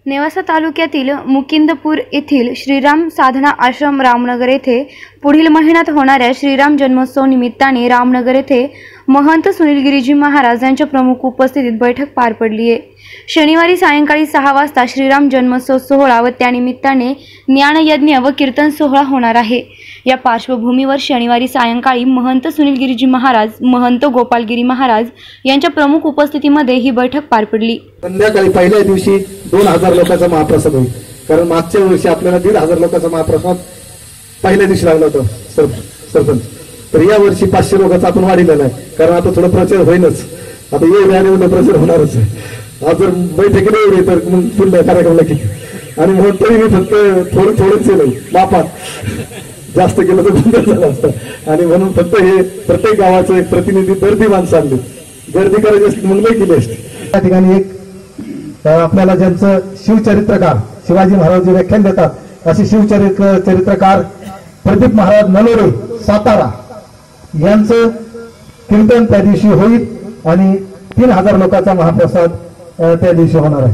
नेवासा तालुक्यातील मुकिंदपूर येथील श्रीराम साधना आश्रम रामनगर येथे पुढील महिन्यात होणाऱ्या श्रीराम जन्मोत्सव निमित्ताने रामनगर येथे महंत सुनील गिरीजी महाराज यांच्या प्रमुख उपस्थितीत बैठक पार पडली आहे। शनिवारी सायंकाळी 6 वाजता श्रीराम जन्मोत्सव सोहळा व त्यानिमित्ताने ज्ञानयज्ञ व कीर्तन सोहळा होणार आहे। या पार्श्वभूमीवर शनिवारी सायंकाळी महंत सुनील गिरीजी महाराज, महंत गोपालगिरी महाराज यांच्या प्रमुख उपस्थितीमध्ये ही बैठक पार पडली। संध्याकाळी पहिल्या दिवशी 2000 लोकांचा महाप्रसाद होईल, कारण मागच्या वर्षी आपल्याला 1500 लोकांचा महाप्रसाद पहिल्या दिवशी लागला होता सरपंच। तर या वर्षी 500 लोकांचा आपण वाढीलेला आहे, कारण आता थोडा प्रचार होईनच, आता ये वेळेने प्रचार होणारच आहे। आज जर बैठकीला एवढे तर मग पुढल्या कार्यक्रमाला किती, आणि म्हणून तरी मी फक्त थोडंच केलं बापात, जास्त केलं तर बंद झालं असतं। आणि म्हणून फक्त हे प्रत्येक गावाचं एक प्रतिनिधी दर्दी माणसं आणली, गर्दी करायची असली मग नाही केली असते। त्या ठिकाणी एक आपल्याला ज्यांचं शिवचरित्रकार शिवाजी महाराज व्याख्यान देतात, असे शिवचरित्रकार प्रदीप महाराज नलोरे सातारा यांचं कीर्तन त्या दिवशी होईल आणि 3000 लोकांचा महाप्रसाद त्या दिवशी होणार आहे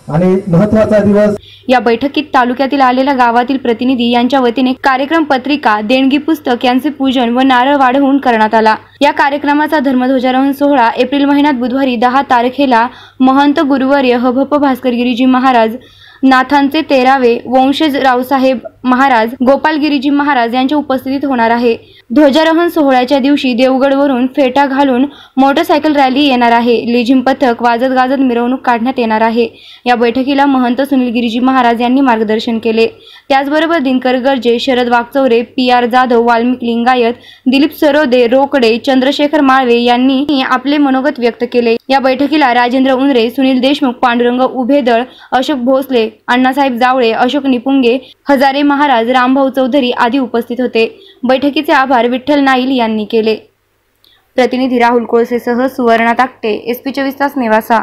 आणि महत्त्वाचा दिवस। या बैठकीत तालुक्यातील आलेल्या गावातील प्रतिनिधी यांच्या वतीने कार्यक्रम पत्रिका, देणगी पुस्तक यांचे पूजन व नारळ वाढवून करण्यात आला। या कार्यक्रमाचा धर्मध्वजारोहण सोहळा एप्रिल महिन्यात बुधवारी 10 तारखेला महंत गुरुवर्य हभप भास्कर गिरीजी महाराज, नाथांचे 13वे वंशज रावसाहेब महाराज, गोपालगिरीजी महाराज यांच्या उपस्थितीत होणार आहे। ध्वजारोहण सोहळ्याच्या दिवशी देवगडवरून फेटा घालून मोटरसायकल रॅली येणार आहे। लेझिम पथक वाजत गाजत मिरवणूक काढण्यात येणार आहे। या बैठकीला महंत सुनील गिरीजी महाराज यांनी मार्गदर्शन केले। त्याचबरोबर दिनकर गर्जे, शरद वागचौरे, PR जाधव, वाल्मिक लिंगायत, दिलीप सरोदे, रोकडे, चंद्रशेखर माळवे यांनी आपले मनोगत व्यक्त केले। या बैठकीला राजेंद्र उंदरे, सुनील देशमुख, पांडुरंग उभेदळ, अशोक भोसले, अण्णासाहेब जावळे, अशोक निपुंगे, हजारे महाराज, रामभाऊ चौधरी आदी उपस्थित होते। बैठकीचे आभार विठ्ठल नाईल यांनी केले। प्रतिनिधी राहुल कोळसेसह सुवर्णा ताकटे, SP 24 तास नेवासा।